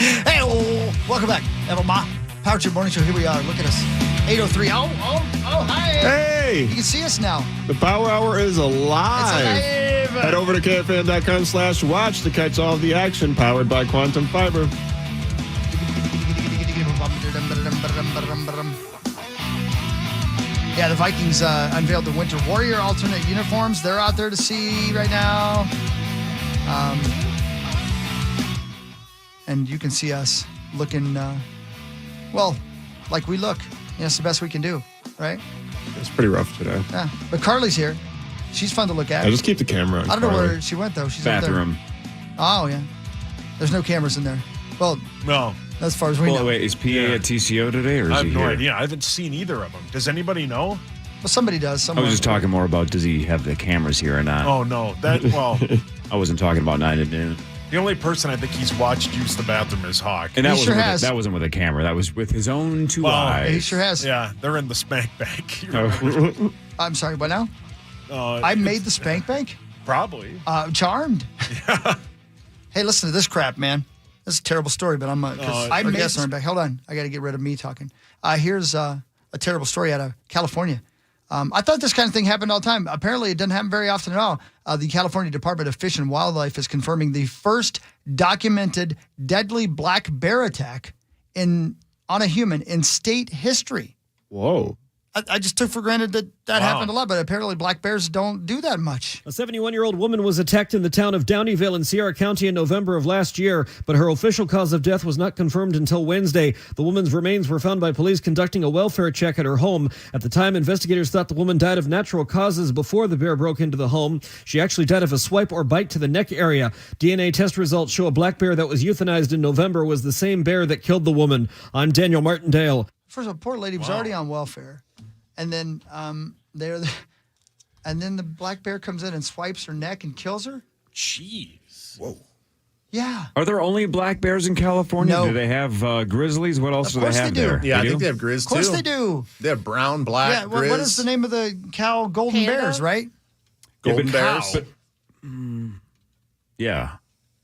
Hey, welcome back. Evelma, Power Trip Morning Show. Here we are. Look at us. 8:03. Oh, hi. Hey. You can see us now. The Power Hour is alive. It's alive. Head over to KFan.com/watch to catch all of the action powered by Quantum Fiber. Yeah, the Vikings unveiled the Winter Warrior alternate uniforms. They're out there to see right now. And you can see us looking, like we look. It's the best we can do, right? It's pretty rough today. Yeah, but Carly's here. She's fun to look at. I just keep the camera on. I don't know Carly. where she went, though. She's bathroom. Up there. Oh, yeah. There's no cameras in there. Well, no. As far as we know. Wait, is PA at TCO today, or is I have he no here? idea. I haven't seen either of them. Does anybody know? Well, somebody does. I was just talking more about does he have the cameras here or not? Oh, no. I wasn't talking about 9 to noon. The only person I think he's watched use the bathroom is Hawk. And that He sure has. That wasn't with a camera. That was with his own two eyes. He sure has. Yeah, they're in the spank bank. I'm sorry, what now? I made the spank bank? Probably. Charmed. Yeah. Hey, listen to this crap, man. This is a terrible story, but I made the spank bank. Hold on. I got to get rid of me talking. Here's a terrible story out of California. I thought this kind of thing happened all the time. Apparently, it doesn't happen very often at all. The California Department of Fish and Wildlife is confirming the first documented deadly black bear attack on a human in state history. Whoa. I just took for granted that happened a lot, but apparently black bears don't do that much. A 71-year-old woman was attacked in the town of Downeyville in Sierra County in November of last year, but her official cause of death was not confirmed until Wednesday. The woman's remains were found by police conducting a welfare check at her home. At the time, investigators thought the woman died of natural causes before the bear broke into the home. She actually died of a swipe or bite to the neck area. DNA test results show a black bear that was euthanized in November was the same bear that killed the woman. I'm Daniel Martindale. First of all, poor lady was already on welfare. And then the black bear comes in and swipes her neck and kills her? Jeez. Whoa. Yeah. Are there only black bears in California? No. Do they have grizzlies? What else do they have they do. there? Yeah, They I think do? they have grizz, too. Of course they do. They have brown, black, Yeah, grizz. what is the name of the cow? Golden Panda? bears, right? Golden Yeah, bears. Yeah.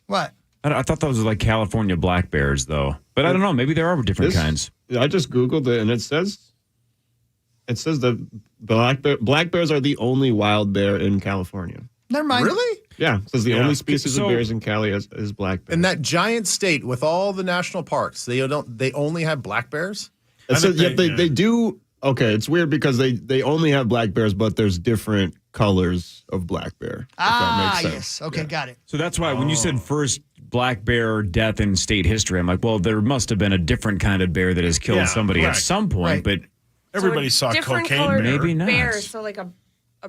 What? I thought those were like California black bears, though. But I don't know. Maybe there are different kinds. I just Googled it, and it says that black bears are the only wild bear in California. Never mind. Really? Yeah, it says the only species of bears in Cali is black bear. In that giant state with all the national parks, they only have black bears? It says, they do. Okay, it's weird because they only have black bears, but there's different colors of black bear. If that makes sense. Yes. Okay, got it. So that's why when you said first black bear death in state history, I'm like, well, there must have been a different kind of bear that has killed somebody at some point, but everybody saw cocaine bear. Maybe not. Bear, so like a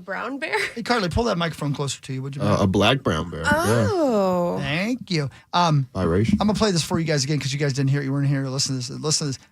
brown bear? Hey, Carly, pull that microphone closer to you, would you? A black brown bear. Oh. Thank you. Biracial. I'm going to play this for you guys again because you guys didn't hear it. You weren't here to listen to this. Listen to this.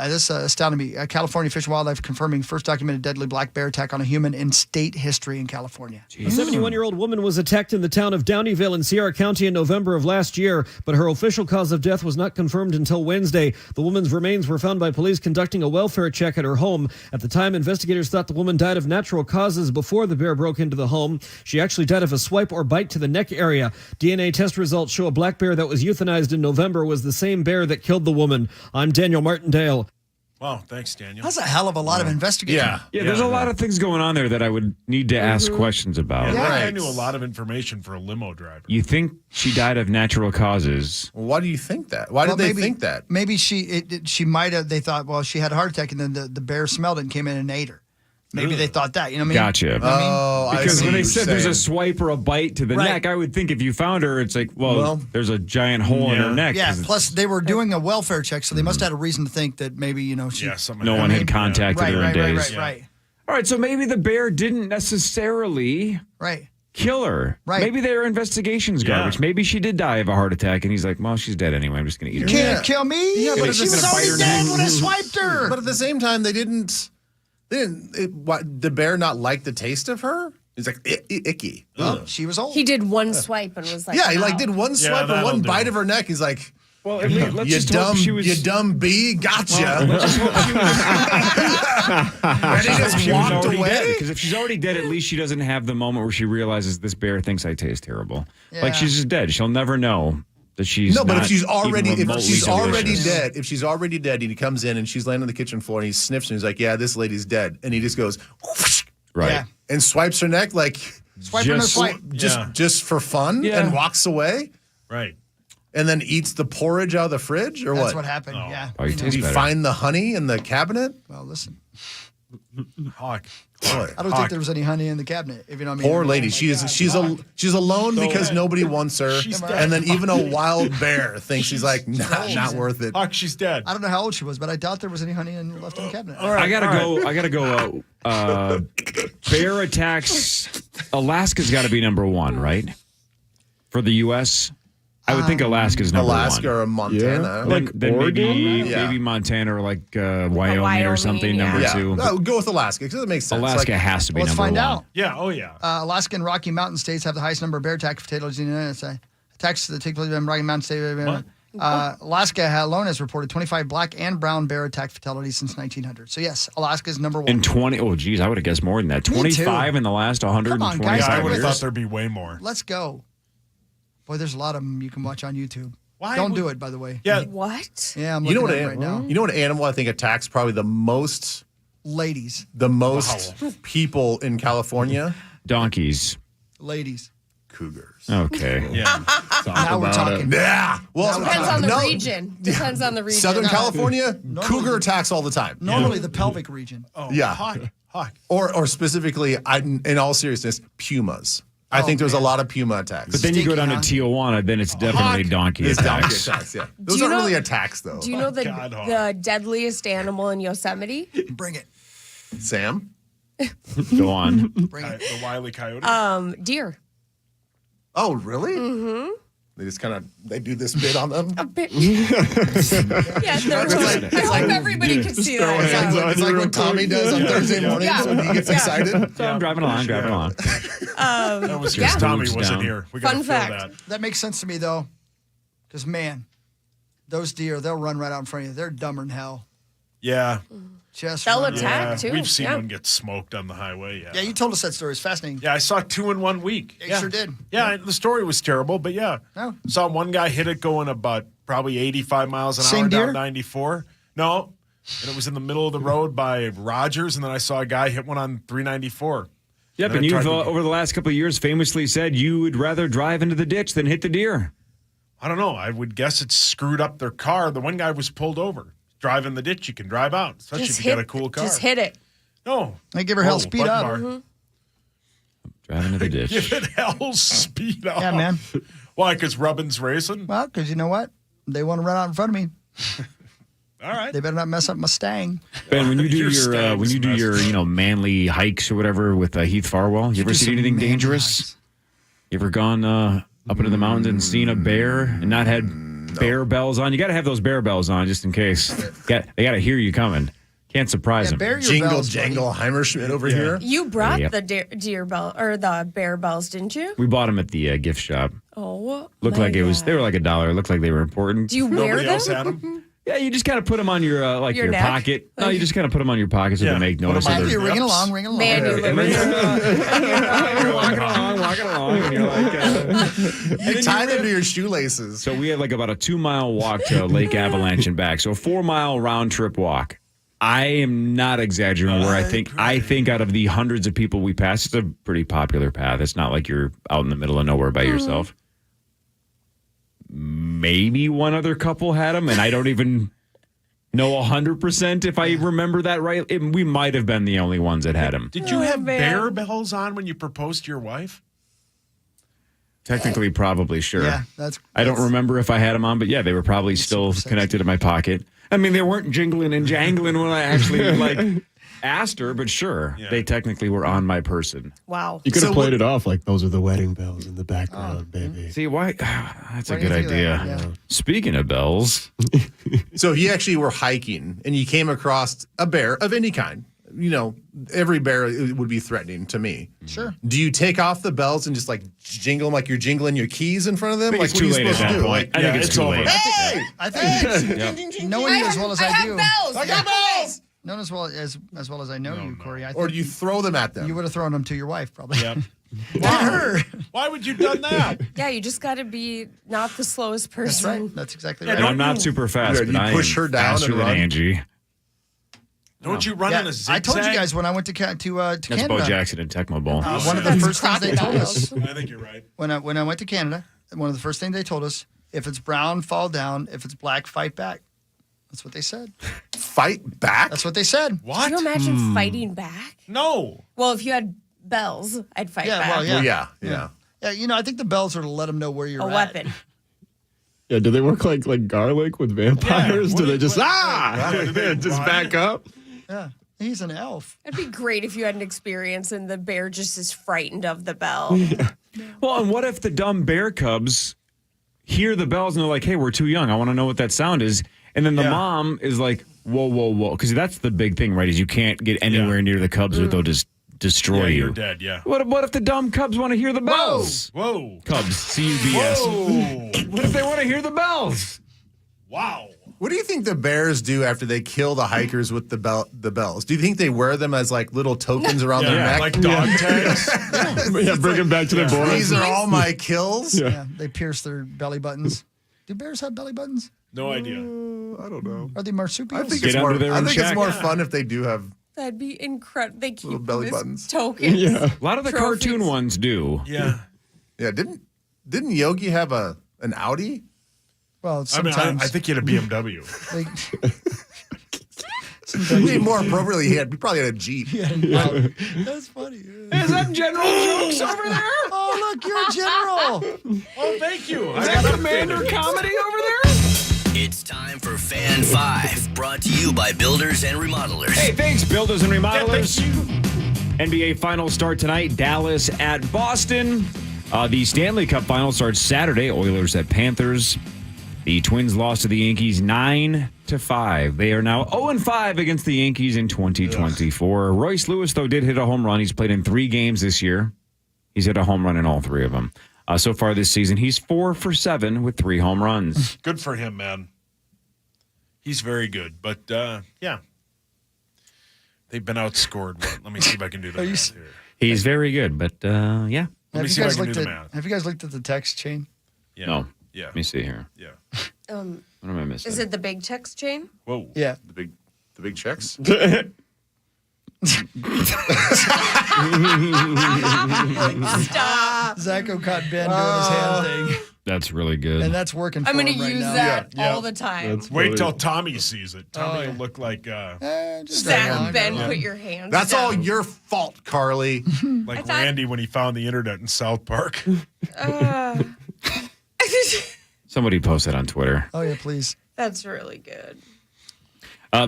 This astounded me. California Fish and Wildlife confirming first documented deadly black bear attack on a human in state history in California. A 71-year-old woman was attacked in the town of Downeyville in Sierra County in November of last year, but her official cause of death was not confirmed until Wednesday. The woman's remains were found by police conducting a welfare check at her home. At the time, investigators thought the woman died of natural causes before the bear broke into the home. She actually died of a swipe or bite to the neck area. DNA test results show a black bear that was euthanized in November was the same bear that killed the woman. I'm Daniel Martindale. Wow, thanks, Daniel. That's a hell of a lot of investigating. Yeah, there's a lot of things going on there that I would need to ask questions about. Yeah, I knew a lot of information for a limo driver. You think she died of natural causes? Well, why do you think that? Why did they think that? Maybe she might have. They thought, well, she had a heart attack, and then the bear smelled it and came in and ate her. Maybe they thought that. You know what I mean? Gotcha. Because when they said there's a swipe or a bite to the neck, I would think if you found her, it's like, well there's a giant hole in her neck. Yeah, plus they were doing a welfare check, so they must have had a reason to think that maybe, she... Yeah, no one had contacted her in days. Right. All right, so maybe the bear didn't necessarily kill her. Right. Maybe their investigation's garbage. Maybe she did die of a heart attack, and he's like, well, she's dead anyway. I'm just going to eat her. You can't kill me? Yeah, but she was already dead when I swiped her. But at the same time, the bear not like the taste of her? He's like, icky. Well, she was old. He did one swipe and was like, he did one swipe and one bite of her neck. He's like, well, let's you just hope she was... you dumb bee, gotcha. Let's just hope she was... And he just walked away? Because if she's already dead, at least she doesn't have the moment where she realizes this bear thinks I taste terrible. Yeah. Like, she's just dead. She'll never know That she's no, but not if she's even already remotely delicious. if she's already dead, and he comes in and she's laying on the kitchen floor and he sniffs and he's like, "Yeah, this lady's dead," and he just goes, whoosh, Right. Yeah. and swipes her neck like Swipe or no swipe. just for fun, Yeah. and walks away, Right. and then eats the porridge out of the fridge, or That's what? what happened. Yeah. Probably You know. tastes Did he better. find the honey in the cabinet? Well, listen. Hawk. Boy. I don't think there was any honey in the cabinet. If you know what I mean. Poor lady. Oh, She's alone because nobody wants her, She's dead. and then even a wild bear thinks she's like, nah, not worth it. Hawk, she's dead. I don't know how old she was, but I doubt there was any honey left in the cabinet. I gotta go. Bear attacks. Alaska's got to be number one, right? For the U.S., I would think Alaska's number Alaska one. or Montana. Then, then maybe Yeah. maybe Montana or like Wyoming or something. yeah. Number Yeah. two. No, go with Alaska because it makes sense. Alaska Like, has to be Let's number find one. out. Yeah. Oh, yeah. Alaska and Rocky Mountain states have the highest number of bear attack fatalities in the United States. Attacks that take place in Rocky Mountain State. Alaska alone has reported 25 black and brown bear attack fatalities since 1900. So yes, Alaska is number one. And 20. Oh, geez, I would have guessed more than that. Me too. 25 in the last 125 Come on, guys. Yeah, I would have years. thought there'd be way more. Let's go. Boy, there's a lot of them you can watch on YouTube. Why Don't would- do it, by the way. Yeah. What? Yeah, I'm you know looking what? at it right now. You know what animal I think attacks probably the most Ladies. people in California? Donkeys. Ladies. Cougars. Okay. Yeah. Now we're talking. Yeah. Well, Depends on the no, region. Depends on the region. Southern California, Normally- cougar attacks all the time. Normally the pelvic region. Oh, Yeah. Hawk. Or specifically, in all seriousness, pumas. I think there's a lot of puma attacks. But then you go down to Stinky, Tijuana, then it's definitely donkey It's donkey attacks. attacks, yeah. Those you aren't know- really attacks, though. Do you know the God, Hawk. the deadliest animal in Yosemite? Bring it. Sam? Go on. Bring it. The Wile E. Coyote. Deer. Oh, really? Mm-hmm. They just they do this bit on them? Yeah, I hope everybody can see that. Yeah. It's like what Tommy does on Thursday mornings Yeah. when he gets excited. So I'm driving along. That was yeah. because Tommy Moves wasn't down. here. We got to Fun fill fact. that. That makes sense to me, though. Because, man, those deer, they'll run right out in front of you. They're dumber than hell. Yeah. Just They'll run. attack. Yeah. too. We've seen Yeah. one get smoked on the highway. Yeah. Yeah, you told us that story. It's fascinating. Yeah, I saw 2 in 1 week. Yeah, you sure did. Yeah, the story was terrible, but yeah. No. Saw one guy hit it going about probably 85 miles an Same hour deer? down 94. No. And it was in the middle of the road by Rogers, and then I saw a guy hit one on 394. Yep, Then and it you've, tried to- over the last couple of years, famously said you would rather drive into the ditch than hit the deer. I don't know. I would guess it screwed up their car. The one guy was pulled over. Drive in the ditch, you can drive out, especially if you got a cool car. Just hit it. No. They give her hell speed up. Drive into the ditch. Give it hell speed up. Yeah, man. Why? Because Rubbin's racing? Well, because you know what? They want to run out in front of me. All right. They better not mess up my Stang. Ben, when you do Your your manly hikes or whatever with Heath Farwell, you ever Do seen some anything manly dangerous? hikes. You ever gone up into the mountains and seen a bear and not had bear bells on? You got to have those bear bells on just in case. They got to hear you coming. Can't surprise Yeah, them. bear your Jingle, bells, jangle, Heimerschmidt over here. You brought Yep. the deer bell or the bear bells, didn't you? We bought them at the gift shop. Oh, Looked my like it was. God. They were like $1. Looked like they were important. Do you wear Nobody them? else had them? Yeah, you just kind of put them on your Your your neck? pocket. No, you just kind of put them on your pocket so Yeah. they make Put 'em noise. on So Yeah, they're- you're ringing along, ringing along. Man, you live you're walking along, and you're like. You tie them to your shoelaces. So we had like about a 2-mile walk to Lake Avalanche and back. So a 4-mile round trip walk. I am not exaggerating. Where I think out of the hundreds of people we passed, it's a pretty popular path. It's not like you're out in the middle of nowhere by yourself. Maybe one other couple had them, and I don't even know 100% if I remember that right. We might have been the only ones that had them. Did you have man. bear bells on when you proposed to your wife? Technically, probably, sure. Yeah, I don't remember if I had them on, but yeah, they were probably still super connected to my pocket. I mean, they weren't jingling and jangling when I actually asked her, but sure, they technically were on my person. Wow. You could have So played it off like those are the wedding bells in the background, baby. See, why? That's a Why do good you think of idea. that? Yeah. Speaking of bells, So if you actually were hiking and you came across a bear of any kind, you know, every bear would be threatening to me. Sure. Do you take off the bells and just like jingle them like you're jingling your keys in front of them? I think Like it's what too are you late at supposed to that do? point. Like, I think it's too over. late. hey! I think knowing you as well as I do, bells. I got bells! known as well as I know you, Corey, I think Or do you throw them at them? you would have thrown them to your wife, probably. Yeah. Why would you done that? Yeah, you just got to be not the slowest person. That's right. That's exactly right. And I'm not super fast, Yeah, but you I push am her down faster and than run. Angie. Don't you run in a zigzag? I told you guys when I went to That's Canada. Bo Jackson and Tecmo Bowl. One of the first things they told us I think you're right. when I went to Canada, one of the first things they told us, if it's brown, fall down. If it's black, fight back. That's what they said. Fight back? That's what they said. What? Can you imagine fighting back? No. Well, if you had bells, I'd fight Yeah, back. well, yeah. Well, yeah. Yeah, I think the bells are to let them know where you're A at. weapon. Yeah, do they work like garlic with vampires? Yeah, Do they just do they just run? back up? Yeah, he's an elf. It'd be great if you had an experience and the bear just is frightened of the bell. Well, and what if the dumb bear cubs hear the bells and they're like, hey, we're too young. I want to know what that sound is. And then the mom is like, whoa, whoa, whoa. Because that's the big thing, right? Is you can't get anywhere near the cubs or they'll just destroy you. You're dead, yeah. What if the dumb cubs want to hear the bells? Whoa. Cubs, C-U-B-S. Whoa. What if they want to hear the bells? Wow. What do you think the bears do after they kill the hikers with the bells? Do you think they wear them as like little tokens around their neck? Like dog tags. Yeah, bring them back to their boys. These are all my kills? Yeah, they pierce their belly buttons. Do bears have belly buttons? No idea. I don't know. Are they marsupials? I think Get it's more, under there and it's check. more fun if they do have. That'd be incredible. They keep Little belly them as buttons. tokens. Yeah. A lot of the Trophies. cartoon ones do. Yeah. Yeah, didn't Yogi have an Audi? Well, I mean, sometimes. I think he had a BMW. Maybe more appropriately, he probably had a Jeep. That's funny. Is that General Jokes over there? Oh, look, you're a general. Oh, thank you. Is that Commander Comedy over there? It's time for Fan 5, brought to you by Builders and Remodelers. Hey, thanks, builders and remodelers. Yeah, NBA Finals start tonight. Dallas at Boston. The Stanley Cup Final starts Saturday. Oilers at Panthers. The Twins lost to the Yankees 9-5. They are now 0-5 against the Yankees in 2024. Ugh. Royce Lewis, though, did hit a home run. He's played in 3 games this year. He's hit a home run in all 3 of them. So far this season, he's 4 for 7 with 3 home runs. Good for him, man. He's very good. But, yeah. They've been outscored. Let me see if I can do the math here. He's very good, but, yeah. Let me see if I can do the math. Have you guys looked at the text chain? Yeah. No. Yeah. Let me see here. Yeah. What am I missing? Is it the big text chain? Whoa. Yeah. The big checks. Stop. Zacho caught Ben doing his hand thing, That's really good. and that's working for I'm going to him right use now. that Yeah. all the time. Wait till Tommy sees it. Tommy yeah. will look like Just drag Zach, along, Ben, drag put along. your hands That's down. all your fault, Carly. like thought- Randy when he found the internet in South Park. Somebody post that on Twitter. Oh, yeah, please. That's really good.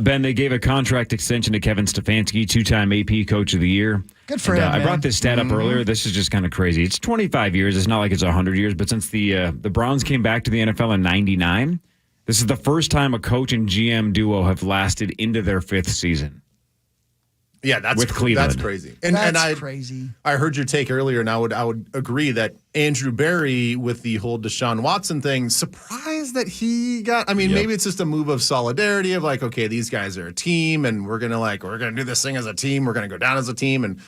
Ben, they gave a contract extension to Kevin Stefanski, 2-time AP Coach of the Year. Good for And, him, I man. brought this stat up earlier. This is just kind of crazy. It's 25 years. It's not like it's 100 years, but since the Browns came back to the NFL in 99, this is the first time a coach and GM duo have lasted into their 5th season. Yeah, that's With Cleveland. That's crazy. And That's crazy. I heard your take earlier, and I would agree that Andrew Berry with the whole Deshaun Watson thing, surprised that he got. I mean, maybe it's just a move of solidarity of like, okay, these guys are a team, and we're gonna do this thing as a team. We're gonna go down as a team, and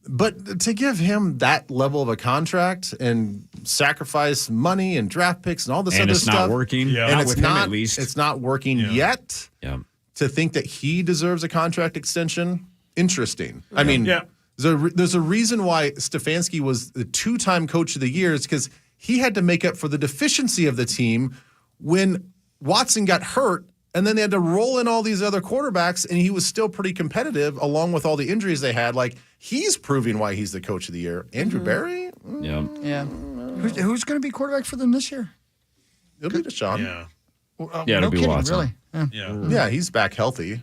but to give him that level of a contract and sacrifice money and draft picks and all this And other it's stuff, not working. Yeah. and Not it's with him, not at least. It's not working yet. Yeah. To think that he deserves a contract extension, interesting. I mean, Yeah. there's a reason why Stefanski was the 2-time Coach of the Year is because he had to make up for the deficiency of the team when Watson got hurt, and then they had to roll in all these other quarterbacks, and he was still pretty competitive along with all the injuries they had. Like, he's proving why he's the Coach of the Year. Andrew Berry? Yeah. Yeah. Who's going to be quarterback for them this year? It'll be Deshaun. Yeah. Yeah, it'll no be kidding, Watson. really. Yeah. Yeah. Yeah, he's back healthy.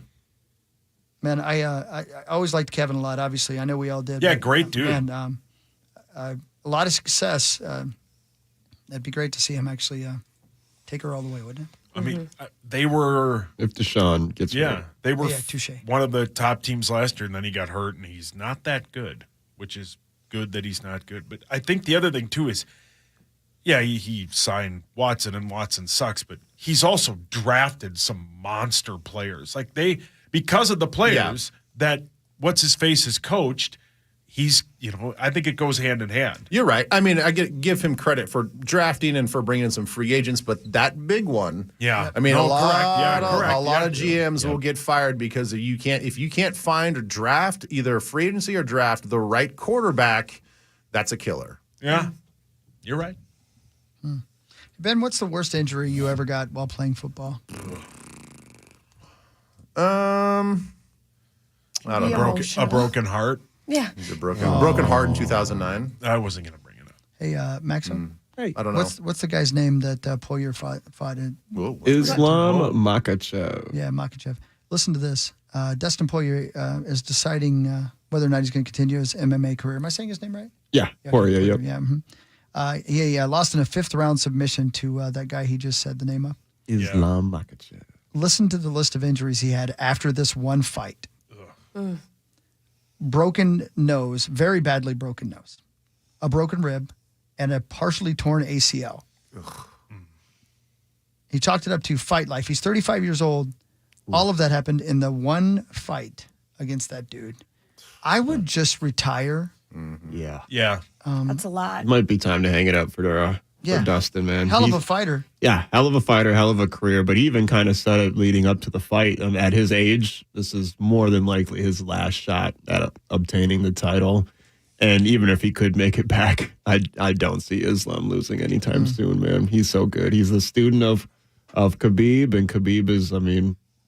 Man, I always liked Kevin a lot. Obviously, I know we all did. Yeah, but, great dude. Man, a lot of success. It'd be great to see him actually take her all the way, wouldn't it? I mean, they were. If Deshaun gets hurt. They were Yeah, touche. one of the top teams last year, and then he got hurt, and he's not that good, which is good that he's not good. But I think the other thing, too, is, yeah, he signed Watson, and Watson sucks, but he's also drafted some monster players. Like, because of the players that What's-His-Face has coached, he's, I think it goes hand in hand. You're right. I mean, I give him credit for drafting and for bringing in some free agents, but that big one, Yeah. I mean, No, a lot correct. of GMs will get fired because if you can't find or draft either free agency or draft the right quarterback, that's a killer. Yeah, you're right. Ben, what's the worst injury you ever got while playing football? I don't know. A broken heart. Yeah. A broken heart in 2009. I wasn't going to bring it up. Hey, Maxo. Hey, I don't know. What's the guy's name that Poyer fought in? Islam Makhachev. Yeah, Makhachev. Listen to this. Dustin Poirier is deciding whether or not he's going to continue his MMA career. Am I saying his name right? Yeah, Poirier. Yep. Yeah. He lost in a 5th round submission to that guy he just said the name of. Islam Makhachev. Listen to the list of injuries he had after this one fight. Broken nose, very badly broken nose, a broken rib, and a partially torn ACL. He chalked it up to fight life. He's 35 years old. All of that happened in the one fight against that dude. I would just retire. Yeah. Yeah. That's a lot. It might be time to hang it up for Dustin, man. Hell of a fighter. Yeah, hell of a fighter, hell of a career. But he even kind of said it leading up to the fight. At his age, this is more than likely his last shot at obtaining the title. And even if he could make it back, I don't see Islam losing anytime soon, man. He's so good. He's a student of Khabib, and Khabib is,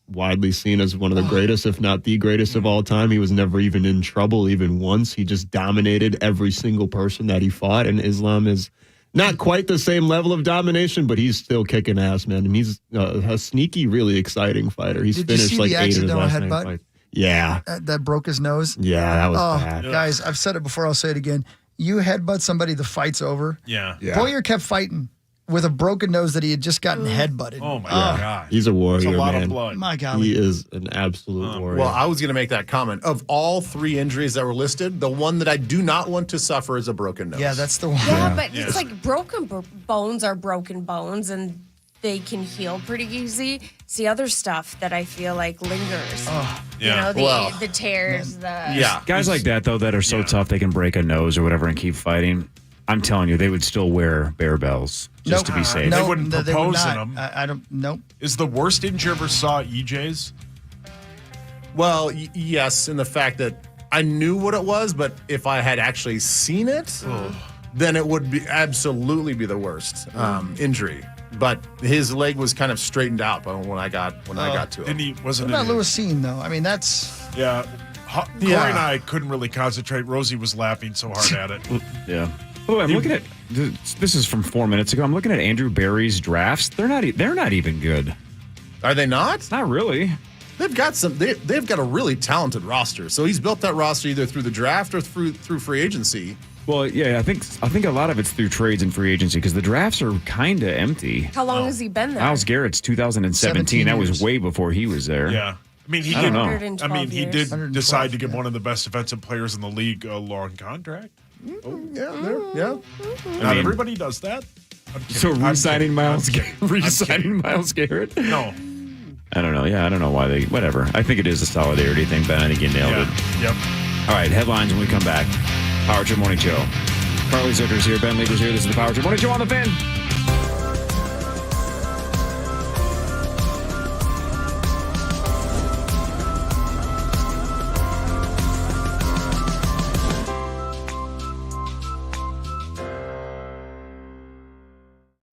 widely seen as one of the greatest, if not the greatest of all time. He was never even in trouble even once. He just dominated every single person that he fought, and Islam is not quite the same level of domination, but he's still kicking ass, man. And he's a sneaky, really exciting fighter. He's finished like 8 of his last 9 fights. Yeah. That broke his nose? Yeah, that was bad. Guys, I've said it before, I'll say it again. You headbutt somebody, the fight's over. Yeah. Poirier kept fighting with a broken nose that he had just gotten headbutted. Oh, my God. He's a warrior, It's a lot man. of blood. My golly. He is an absolute warrior. Well, I was going to make that comment. Of all 3 injuries that were listed, the one that I do not want to suffer is a broken nose. Yeah, that's the one. Yeah, but it's like broken bones are broken bones, and they can heal pretty easy. It's the other stuff that I feel like lingers. Yeah. The tears, Guys like that, though, that are so tough they can break a nose or whatever and keep fighting. I'm telling you, they would still wear bear bells just to be safe. They wouldn't propose in them. I don't. Nope. Is the worst injury you ever saw EJ's? Well, yes, in the fact that I knew what it was, but if I had actually seen it, then it would absolutely be the worst injury. But his leg was kind of straightened out when I got to it. And he wasn't. What about Lewis Seen, though? That's. Yeah. Corey and I couldn't really concentrate. Rosie was laughing so hard at it. Yeah. Oh, I'm looking at this is from 4 minutes ago. I'm looking at Andrew Barry's drafts. They're not even good. Are they not? Not really. They've got they've got a really talented roster. So he's built that roster either through the draft or through free agency. Well, yeah, I think a lot of it's through trades and free agency because the drafts are kind of empty. How long has he been there? Myles Garrett's 2017. That was way before he was there. Yeah. He did decide to give one of the best defensive players in the league a long contract. Yeah. Not everybody does that. So re-signing Myles Garrett? No. I don't know. Yeah, I don't know why they. Whatever. I think it is a solidarity thing, Ben. I think you nailed it. Yep. All right, headlines when we come back. Power Trip Morning Show. Carly Zucker's here. Ben Lieber's here. This is the Power Trip Morning Show on the Fan.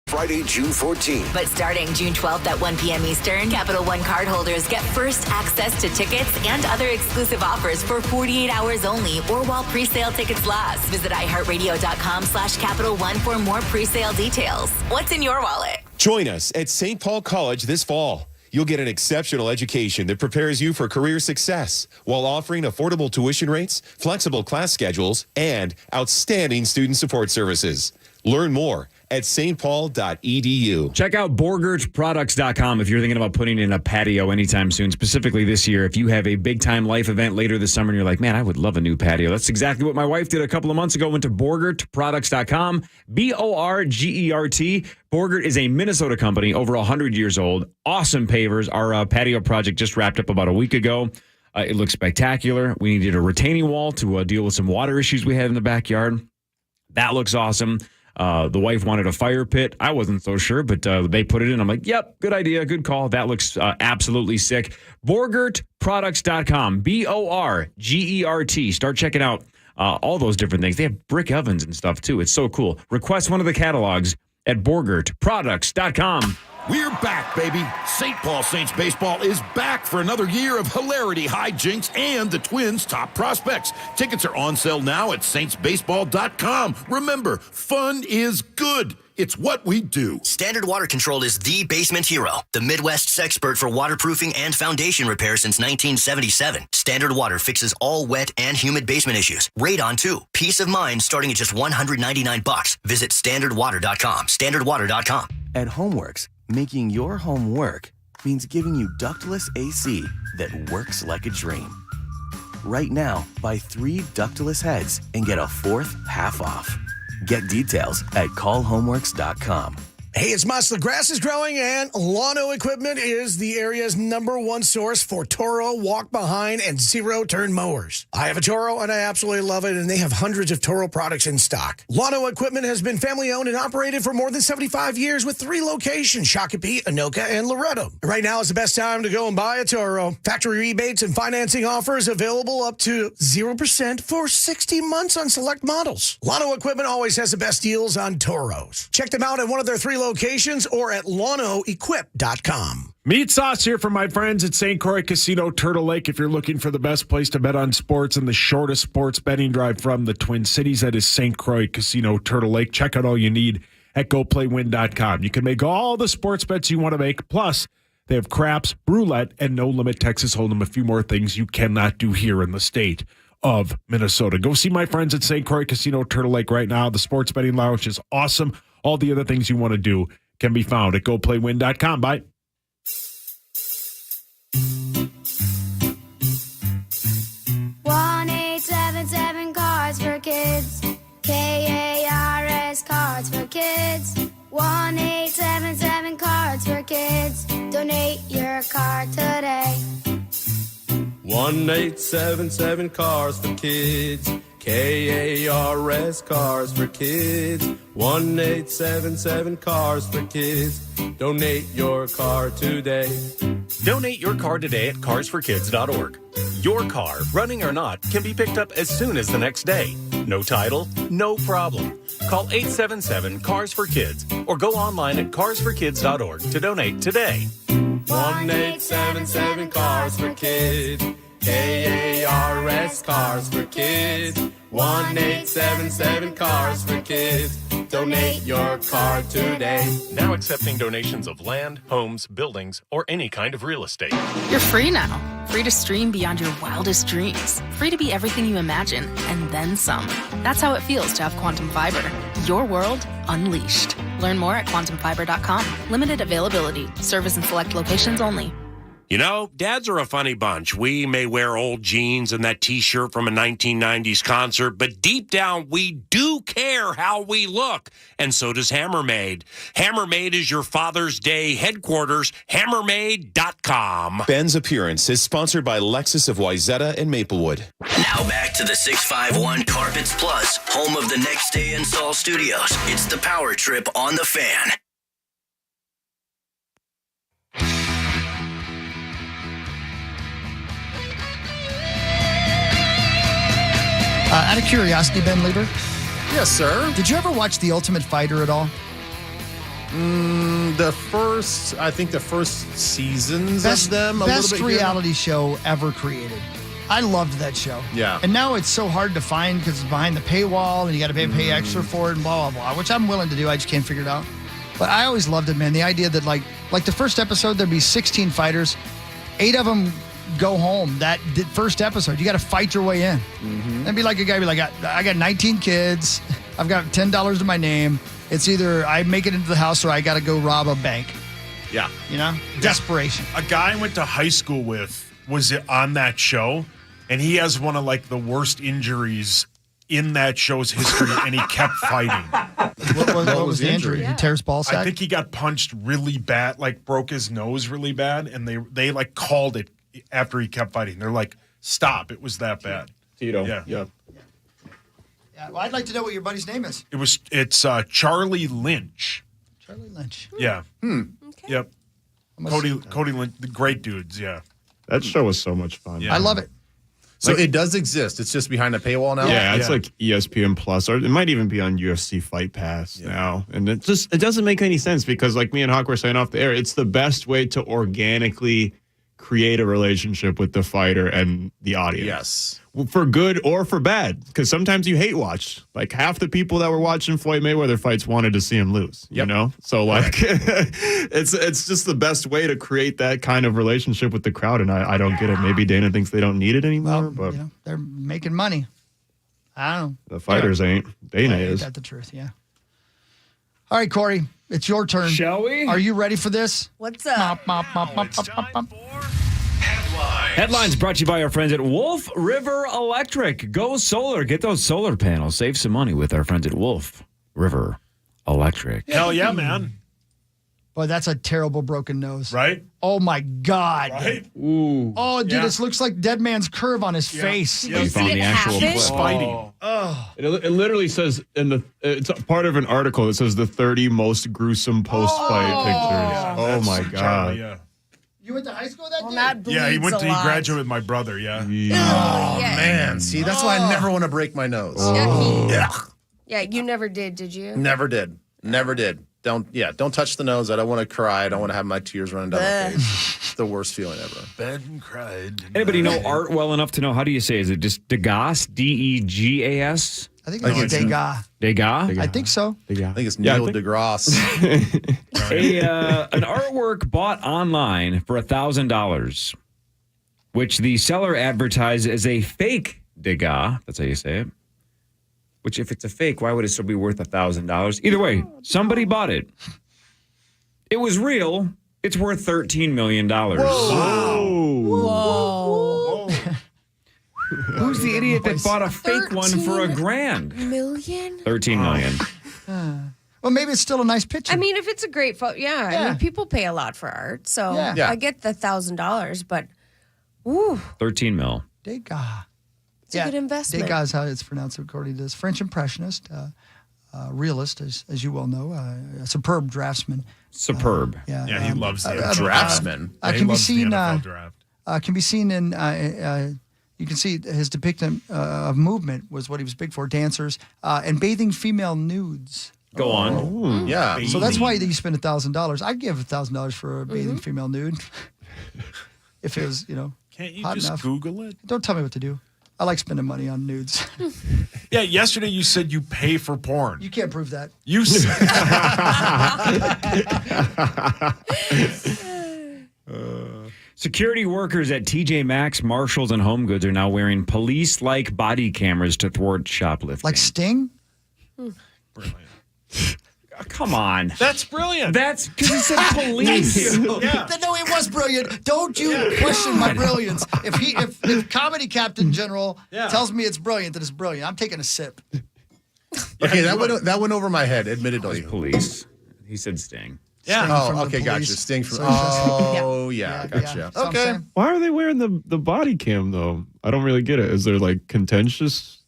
Friday, June 14th. But starting June 12th at 1 p.m. Eastern, Capital One cardholders get first access to tickets and other exclusive offers for 48 hours only or while pre-sale tickets last. Visit iHeartRadio.com/Capital One for more pre-sale details. What's in your wallet? Join us at St. Paul College this fall. You'll get an exceptional education that prepares you for career success while offering affordable tuition rates, flexible class schedules, and outstanding student support services. Learn more at stpaul.edu. Check out BorgertProducts.com if you're thinking about putting in a patio anytime soon, specifically this year. If you have a big-time life event later this summer and you're like, man, I would love a new patio. That's exactly what my wife did a couple of months ago. Went to BorgertProducts.com, BORGERT. Borgert is a Minnesota company, over 100 years old. Awesome pavers. Our patio project just wrapped up about a week ago. It looks spectacular. We needed a retaining wall to deal with some water issues we had in the backyard. That looks awesome. The wife wanted a fire pit. I wasn't so sure, but they put it in. I'm like, yep, good idea, good call. That looks absolutely sick. BorgertProducts.com, BORGERT. Start checking out all those different things. They have brick ovens and stuff, too. It's so cool. Request one of the catalogs at BorgertProducts.com. We're back, baby. St. Paul Saints baseball is back for another year of hilarity, hijinks, and the Twins' top prospects. Tickets are on sale now at saintsbaseball.com. Remember, fun is good. It's what we do. Standard Water Control is the basement hero, the Midwest's expert for waterproofing and foundation repair since 1977. Standard Water fixes all wet and humid basement issues. Radon, too. Peace of mind starting at just $199. Visit standardwater.com. Standardwater.com. At HomeWorks, making your home work means giving you ductless AC that works like a dream. Right now, buy 3 ductless heads and get a 4th half off. Get details at callhomeworks.com. Hey, it's Moss. The grass is growing, and Lano Equipment is the area's #1 source for Toro, walk-behind, and zero-turn mowers. I have a Toro, and I absolutely love it, and they have hundreds of Toro products in stock. Lano Equipment has been family-owned and operated for more than 75 years with 3 locations, Shakopee, Anoka, and Loretto. Right now is the best time to go and buy a Toro. Factory rebates and financing offers available up to 0% for 60 months on select models. Lano Equipment always has the best deals on Toros. Check them out at one of their 3 locations or at LanoEquip.com. Meat Sauce here from my friends at St. Croix Casino, Turtle Lake. If you're looking for the best place to bet on sports and the shortest sports betting drive from the Twin Cities, that is St. Croix Casino, Turtle Lake. Check out all you need at GoPlayWin.com. You can make all the sports bets you want to make. Plus, they have craps, roulette, and no-limit Texas Hold'em. A few more things you cannot do here in the state of Minnesota. Go see my friends at St. Croix Casino, Turtle Lake right now. The sports betting lounge is awesome. All the other things you want to do can be found at GoPlayWin.com. Bye. Cards for Kids. KARS Cards for Kids. 1-877 Cards for Kids. Donate your card today. 1-877 Cars for Kids. KARS Cars for Kids. 1-877 Cars for Kids. Donate your car today. Donate your car today at carsforkids.org. Your car, running or not, can be picked up as soon as the next day. No title? No problem. Call 877-CARS-FOR-KIDS or go online at carsforkids.org to donate today. 1-877 Cars for Kids. KARS Cars for Kids. 1-877 Cars for Kids. Donate your car today. Now accepting donations of land, homes, buildings, or any kind of real estate. You're free now. Free to stream beyond your wildest dreams. Free to be everything you imagine, and then some. That's how it feels to have Quantum Fiber. Your world unleashed. Learn more at quantumfiber.com. Limited availability. Service in select locations only. You know, dads are a funny bunch. We may wear old jeans and that T-shirt from a 1990s concert, but deep down, we do care how we look. And so does Hammermade. Hammermade is your Father's Day headquarters, hammermade.com. Ben's Appearance is sponsored by Lexus of Wayzata and Maplewood. Now back to the 651 Carpets Plus, home of the Next Day Install Studios. It's the Power Trip on the Fan. Out of curiosity, Ben Lieber. Yes, sir. Did you ever watch The Ultimate Fighter at all? The first seasons of them. Best reality show ever created. I loved that show. Yeah. And now it's so hard to find because it's behind the paywall and you got to pay extra for it and blah, blah, blah, which I'm willing to do. I just can't figure it out. But I always loved it, man. The idea that like the first episode, there'd be 16 fighters. 8 of them go home. That first episode, you got to fight your way in. That'd be like a guy be like, I got 19 kids. I've got $10 to my name. It's either I make it into the house or I got to go rob a bank. Yeah. You know? Desperation. A guy I went to high school with was on that show, and he has one of like the worst injuries in that show's history, and he kept fighting. What was the injury? He tears ball sack? I think he got punched really bad, like broke his nose really bad, and they like called it after he kept fighting. They're like, stop. It was that bad. Tito. Yeah. Yeah. Yeah, well, I'd like to know what your buddy's name is. It's Charlie Lynch. Charlie Lynch. Yeah. Okay. Yep. Cody Lynch, the great dudes. Yeah. That show was so much fun. Yeah. I love it. So it does exist. It's just behind a paywall now? Yeah, it's like ESPN Plus, or it might even be on UFC Fight Pass now. And it doesn't make any sense because, like me and Hawk were saying off the air, it's the best way to organically create a relationship with the fighter and the audience. Yes. For good or for bad, because sometimes you hate watch. Like half the people that were watching Floyd Mayweather fights wanted to see him lose. You know, so like it's just the best way to create that kind of relationship with the crowd. And I don't get it. Maybe Dana thinks they don't need it anymore, but You know, they're making money. I don't know. the fighters ain't. Dana Ain't is. that the truth? Yeah. All right, Corey, it's your turn. Shall we? Are you ready for this? What's up? Headlines brought to you by our friends at Wolf River Electric. Go solar. Get those solar panels. Save some money with our friends at Wolf River Electric. Hell yeah, man. Boy, that's a terrible broken nose. Right? Oh, my God. Right? Ooh. Oh, dude, this looks like Dead Man's Curve on his face. You found the actual clip. Fighting. Oh. It literally says it's a part of an article. It says the 30 most gruesome post-fight pictures. Oh my God. Charlie, yeah. You went to high school that day? That bleeds Yeah, he a graduated with my brother, yeah. Oh, man. See, that's why I never want to break my nose. Yeah, you never did you? Never did. Don't touch the nose. I don't want to cry. I don't want to have my tears running down my face. It's the worst feeling ever. Ben cried. Anybody know art well enough to know how do you say? Is it just Degas? Degas? I think it's Degas. Degas? I think so. I think it's Neil deGrasse. An artwork bought online for $1,000, which the seller advertised as a fake Degas. That's how you say it. Which, if it's a fake, why would it still be worth $1,000? Either way, somebody bought it. It was real. It's worth $13 million. Whoa. Who's the idiot that bought a fake one for $1,000? Million? $13 million. Well, maybe it's still a nice picture. I mean, if it's a great photo, I mean, people pay a lot for art, so I get the $1,000, but ooh, 13 mil. Degas. It's a good investment. Degas is how it's pronounced according to this French impressionist, realist, as you well know, a superb draftsman. Superb. Yeah, he loves the draftsman. Can be seen. draft. Can be seen in. You can see his depiction of movement was what he was big for: dancers and bathing female nudes. Go on. Yeah. So that's why you spend $1,000. I'd give $1,000 for a bathing female nude. If it was, Can't you hot just enough. Google it? Don't tell me what to do. I like spending money on nudes. Yeah, yesterday you said you pay for porn. You can't prove that. You said. Security workers at TJ Maxx, Marshalls, and Home Goods are now wearing police-like body cameras to thwart shoplifting. Like Sting? Brilliant. Come on. That's brilliant. That's because it said police. Yeah. No, it was brilliant. Don't you question my brilliance. If Comedy Captain General tells me it's brilliant, then it's brilliant. I'm taking a sip. Okay, that went over my head, admittedly. Police. He said Sting. Sting Oh, from the okay, gotcha. police. Sting from. So- Oh, yeah, gotcha. So I'm Okay. saying, Why are they wearing the body cam though? I don't really get it. Is there like contentious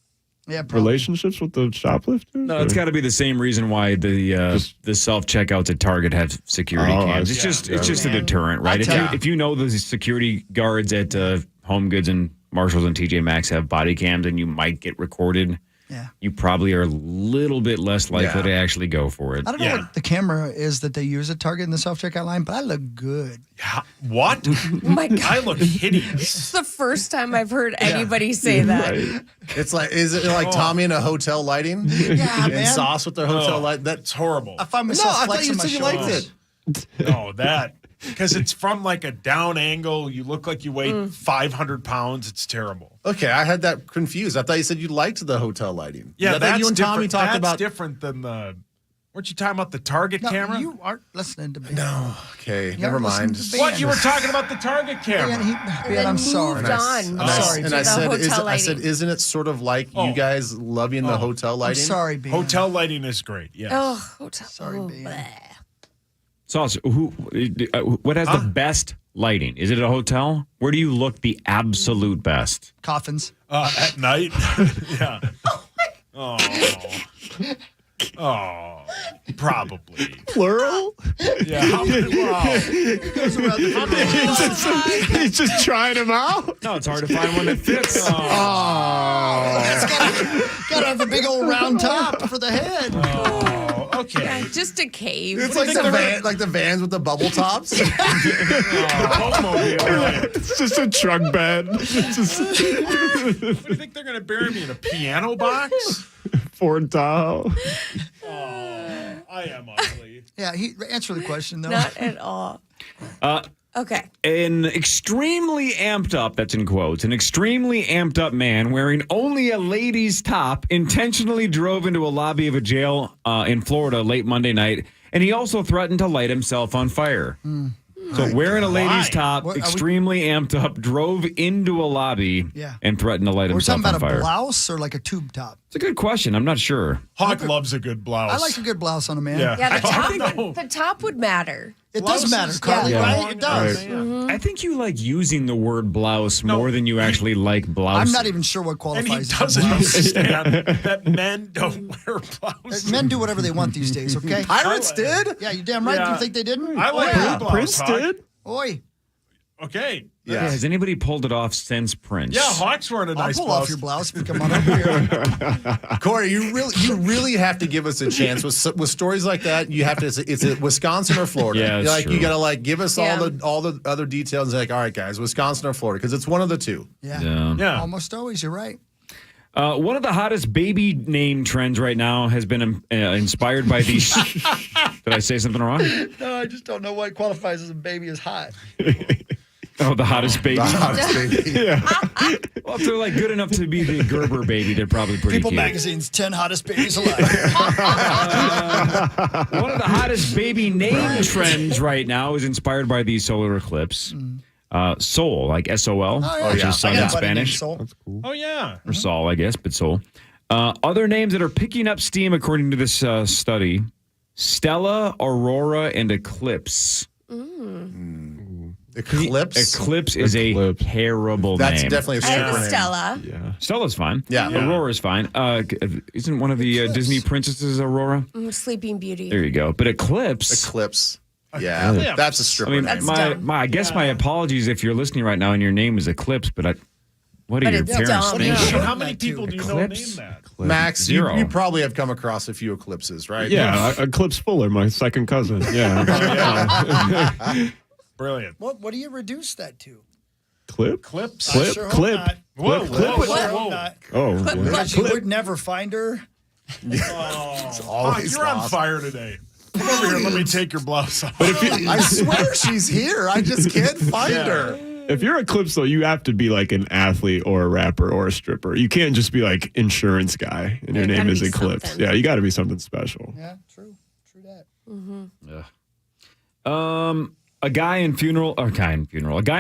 probably. relationships with the shoplifters? No, it's got to be the same reason why the self checkouts at Target have security cams. It's just a deterrent, right? If you know the security guards at Home Goods and Marshalls and TJ Maxx have body cams, and you might get recorded. Yeah. You probably are a little bit less likely to actually go for it. I don't know what the camera is that they use at Target in the self-checkout line, but I look good. Yeah. What? Oh my God. I look hideous. It's the first time I've heard anybody say that. Right. It's like, is it like Tommy in a hotel lighting? Yeah, in man. sauce with their hotel light. That's horrible. I find myself I thought flexing you my said you shoulders. liked it. No, that. Because it's from like a down angle. You look like you weigh 500 pounds. It's terrible. Okay, I had that confused. I thought you said you liked the hotel lighting. Yeah, I thought that's you and Tommy different. talked That's about. different than the. Weren't you talking about the Target camera? You aren't listening to me. No, okay, You never aren't mind. listening to What? Ben. You were talking about the Target camera. Ben, I'm sorry. Moved on. I'm sorry. And to I the said, hotel I said, lighting. isn't it sort of like you guys loving the hotel I'm lighting? sorry, Ben. Hotel lighting is great. Yes. Oh, hotel. Sorry, Ben. Sauce, what has the best lighting? Is it a hotel? Where do you look the absolute best? Coffins. At night? Yeah. Oh. Oh. Probably. Plural? Yeah. How many? Wow. He's just trying them out. No, it's hard to find one that fits. It's gotta have the big old round top for the head. Oh, okay. Yeah, just a cave. It's like the vans with the bubble tops. It's just a truck bed. It's just What do you think they're going to bury me in a piano box? Ford Tahoe. I am ugly. Yeah, answer the question, though. Not at all. Okay. An extremely amped up, that's in quotes, an extremely amped up man wearing only a lady's top intentionally drove into a lobby of a jail in Florida late Monday night, and he also threatened to light himself on fire. So wearing a lady's top, extremely amped up, drove into a lobby and threatened to light We're himself talking on about fire. a blouse or like a tube top? It's a good question. I'm not sure. Hawk loves a good blouse. I like a good blouse on a man. Yeah, the top would matter. It does matter, Carly, right? It does. Mm-hmm. I think you like using the word blouse more than you actually like blouse. I'm not even sure what qualifies And he doesn't understand that men don't wear blouses. Men do whatever they want these days, okay? Pirates did? Yeah, you damn right. Yeah. You think they didn't? I like a blouse. Prince Hawk. did. Oi. Okay. Yeah. Has anybody pulled it off since Prince? Yeah, Hawk's wearing a I'll nice pull blouse. off your blouse if you come on over here. Corey, you really have to give us a chance with stories like that. You have to. It's a Wisconsin or Florida. Yeah, that's true. You gotta give us all the other details. Like, all right, guys, Wisconsin or Florida, because it's one of the two. Yeah. Almost always. You're right. One of the hottest baby name trends right now has been inspired by these. Did I say something wrong? No, I just don't know what qualifies as a baby is hot. Oh, the hottest baby. The hottest baby. Yeah. Well, if they're like good enough to be the Gerber baby, they're probably pretty People cute. Magazine's 10 hottest babies alive. One of the hottest baby name trends right now is inspired by the solar eclipse. Sol, like S-O-L, which is sun in Spanish. That's cool. Oh, yeah. Or Sol, I guess, but Sol. Other names that are picking up steam according to this study: Stella, Aurora, and Eclipse. Eclipse? Eclipse is a terrible name. That's definitely a I have super a name. Stella. Yeah. Stella's fine. Yeah. Aurora's fine. Isn't one of the Disney princesses Aurora? Sleeping Beauty. There you go. But Eclipse. Yeah, that's a stripper I mean, name. I guess my apologies if you're listening right now and your name is Eclipse, but what do But your it's parents dumb. think? How many people do you know name Eclipse? that? Max, Zero. you probably have come across a few eclipses, right? Yeah, Eclipse Fuller, my second cousin. Yeah. Brilliant. What do you reduce that to? Clips? I sure hope Clip. not. Whoa, Clip. whoa, I sure whoa. hope not. Oh, yeah. Because you would never find her. It's Hawk, always you're on lost. fire today. Come over here. Let me take your blouse off. I swear she's here. I just can't find her. If you're Eclipse, though, you have to be like an athlete or a rapper or a stripper. You can't just be like insurance guy and your You name gotta is be Eclipse. something. Yeah, you got to be something special. Yeah, true that. A guy in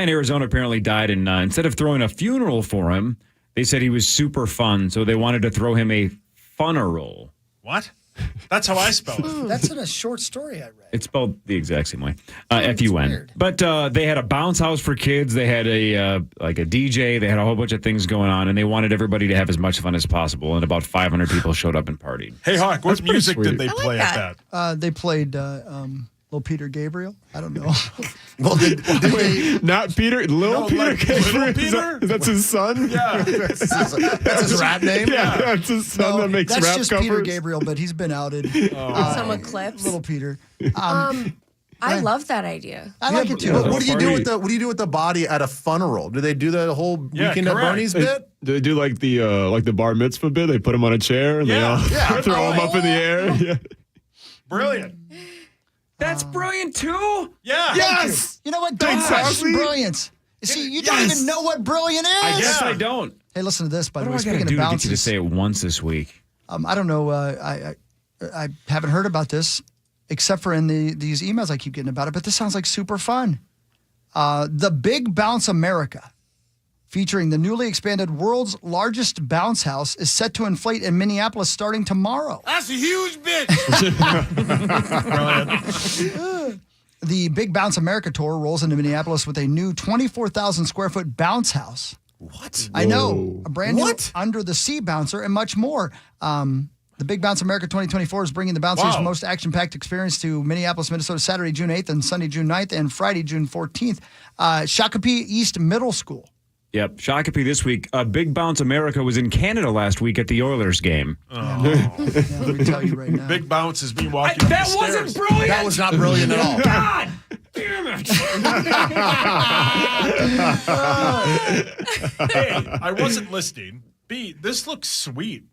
Arizona apparently died, and instead of throwing a funeral for him, they said he was super fun, so they wanted to throw him a funeral. What? That's how I spell it. That's in a short story I read. It's spelled the exact same way, F-U-N. weird. But they had a bounce house for kids. They had a DJ. They had a whole bunch of things going on, and they wanted everybody to have as much fun as possible. And about 500 people showed up and partied. Hey, Hawk, what That's pretty music did sweet. they play at that? They played Little Peter Gabriel. I don't know. Well, did they? Not Peter, Little Peter. like Little Is Peter? that's his son? Yeah. That's his rap name? Yeah, that's his son that makes that's rap just covers. Peter Gabriel, but he's been outed. Some Eclipse. Little Peter. I love that idea. I like it too. What do you do with the body at a funeral? Do they do the whole Weekend at correct. Bernie's bit? They do like the bar mitzvah bit. They put him on a chair and they all throw him up in the air. Yeah. Brilliant. That's brilliant, too? Yeah. Yes. You know what? Don't Thanks, question Howie. brilliance. You see, you don't even know what brilliant is. I guess I don't. Hey, listen to this, by the What way. do I got to Speaking do of to get you to bounces, say it once this week? I don't know. I haven't heard about this except for in these emails I keep getting about it, but this sounds like super fun. The Big Bounce America, featuring the newly expanded world's largest bounce house, is set to inflate in Minneapolis starting tomorrow. That's a huge bitch. The Big Bounce America Tour rolls into Minneapolis with a new 24,000 square foot bounce house. What? I know. A brand new under the sea bouncer and much more. The Big Bounce America 2024 is bringing the Bouncers' most action-packed experience to Minneapolis, Minnesota, Saturday, June 8th and Sunday, June 9th and Friday, June 14th. Shakopee East Middle School. Yep, Shakopee this week. Big Bounce America was in Canada last week at the Oilers game. Yeah, let me tell you right now. Big Bounce is me walking up the That stairs. wasn't brilliant. That was not brilliant at all. God damn it. A, I wasn't listening. B, this looks sweet.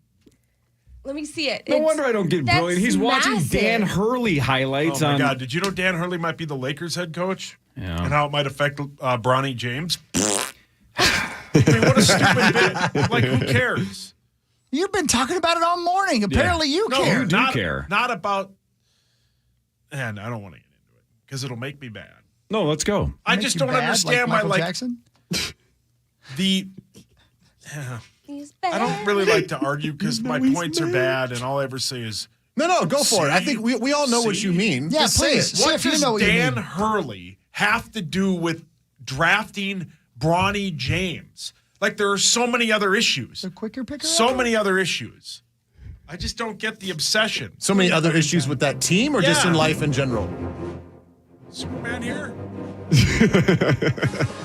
Let me see it. No wonder I don't get brilliant. He's watching Dan Hurley highlights Oh, my on... God. Did you know Dan Hurley might be the Lakers head coach? Yeah. And how it might affect Bronny James? I mean, what a stupid bit. Like, who cares? You've been talking about it all morning. Apparently you care. You do care. Not about... And I don't want to get into it because it'll make me bad. No, let's go. I just don't understand why, Michael like... Jackson? I don't really like to argue because my points are bad, and all I ever say is... No, go for it. I think we all know what you mean. Yeah, Just say please. it. See What if you does know what you Dan mean. Hurley have to do with drafting Bronny James? Like, there are so many other issues. The quicker picker? So many other issues. I just don't get the obsession. So many other issues with that team or just Yeah. in life in general? Superman here?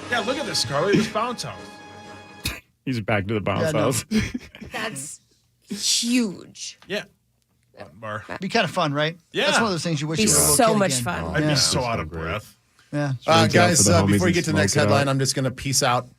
Yeah, look at this, Carly. This bounce house. He's back to the bounce Yeah, no. house. That's huge. Yeah. Bar. Be kind of fun, right? Yeah. That's one of those things you wish Be you were a little so kid much again. fun. I'd Yeah. be so out of breath. Yeah. Guys, for the homies before you and get to the next smoke it headline, out. I'm just going to peace out.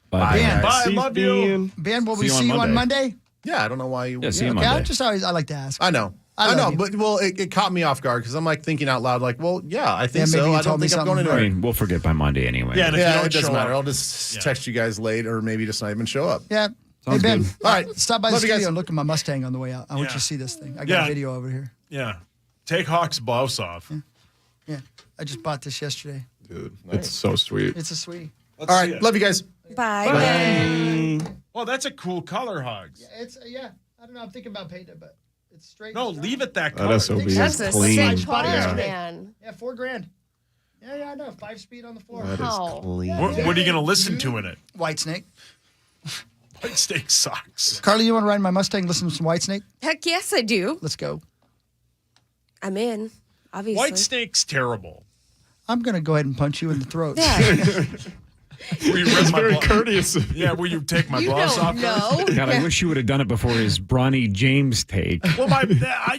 Bye, Dan, Bye, Peace, love you. Bean. Ben, will we See see you you on on Monday. Monday? Yeah, I don't know why you. Yeah, see you Okay, Monday. I like to ask. I know. I I know, love you. but well, it caught me off guard because I'm like thinking out loud, like, well, yeah, I think Yeah, maybe so. you I told don't me think I'm going something. I anywhere. mean, we'll forget by Monday anyway. Yeah, and if you Yeah, don't it doesn't show matter. up- I'll just text you guys late or maybe just not even show up. Yeah. Sounds hey, Ben, good. all right, stop by the Love you guys. studio and look at my Mustang on the way out. I want you Yeah. to see this thing. I got Yeah. a video over here. Yeah. Take Hawk's blouse off. Yeah. I just bought this yesterday. Dude, it's so sweet. It's a sweetie. Let's All see right, it. love you guys. Bye. Well, that's a cool color, Hogs. It's I don't know. I'm thinking about painting it, but it's straight. No, leave it that That color. SOB That's is a clean. sick car, Yeah. man. Yeah, $4,000. Yeah, I know. 5-speed on the floor. That Wow. is clean. What are you going to listen to in it? White Snake. White Steak sucks. Carly, you want to ride my Mustang? Listen to some White Snake. Heck yes, I do. Let's go. I'm in, obviously. White Snake's terrible. I'm gonna go ahead and punch you in the throat. Yeah. Will you rip my Very blo- courteous. Yeah, will you take my You blouse don't off? know. God, I wish you would have done it before his Bronny James take. Well,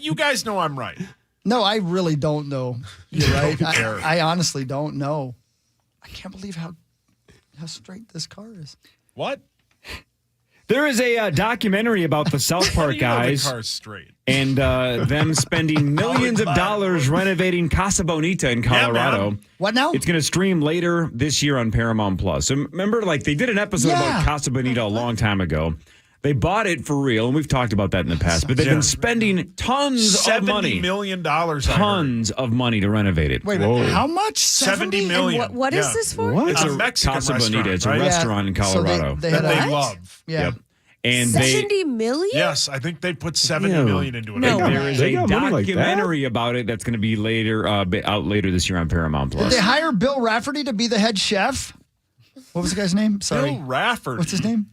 you guys know I'm right. No, I really don't know. You're right. don't care. I honestly don't know. I can't believe how straight this car is. What? There is a documentary about the South How do Park you know guys the car's straight? and them spending millions of dollars renovating Casa Bonita in Colorado. man. What now? It's going to stream later this year on Paramount Plus. So remember, like they did an episode Yeah. about Casa Bonita a long time ago. They bought it for real, and we've talked about that in the past. But they've been spending tons of money, $70 million. I heard. tons of money to renovate it. Wait a minute. How much? $70 million. And what is Yeah. this for? What? It's It's a a Mexican Casa restaurant, Bonita. It's a right? restaurant in Colorado. So they That had they a, love. yeah. Yep. And they 70 million? Yes, I think they put $70 million into it. No. there is They a got money like that? documentary about it that's going to be later out later this year on Paramount Did Plus. they hire Bill Rafferty to be the head chef? What was the guy's name? Sorry. Bill Rafferty. What's his name?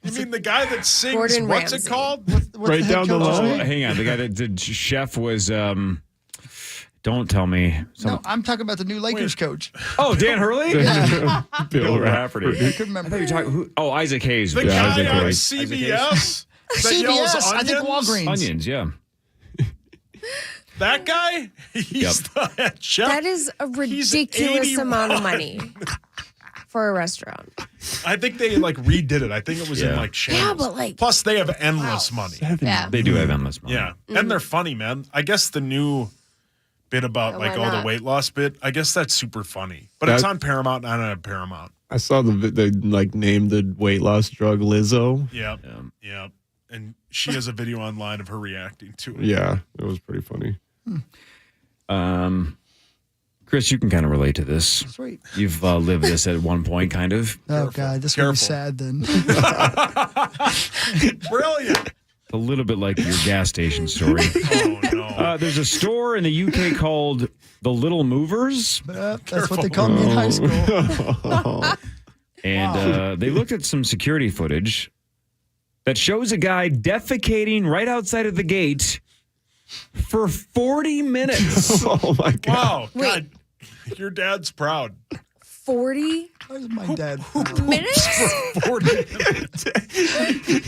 You mean the guy that sings? Gordon What's Ramsay. it called? What's Right head down the coach's Oh, line. name? hang on. The guy that did chef was don't tell me. No, I'm talking about the new Lakers coach. Oh, Dan Hurley? Bill Rafferty. I couldn't I remember. thought you were talking. Who? Isaac Hayes. The was guy Isaac on Hayes. CBS? that yells CBS, I think onions? Walgreens. Onions, yeah. That guy? He's the head chef. That is a He's ridiculous 81. amount of money for a restaurant. I think they like redid it. I think it was in Yeah. like shambles. Yeah, but, like- Plus they have endless money. Yeah. They do have endless money. Yeah, and they're funny, man. I guess the new bit about Yeah, like why all the not? weight loss bit. I guess that's super funny, but it's That- on Paramount. And I don't have Paramount. I saw they like named the weight loss drug Lizzo. Yep. Yep. And she has a video online of her reacting to it. Yeah, it was pretty funny. Chris, you can kind of relate to this. Sweet. You've lived this at one point, kind of. Oh, God. This will be sad then. Brilliant. A little bit like your gas station story. Oh no. There's a store in the UK called The Little Movers. That's what they called me in high school. And they looked at some security footage that shows a guy defecating right outside of the gate for 40 minutes. Oh, my God. Wow. God, your dad's proud. 40 Where's my dad proud? minutes? 40 minutes.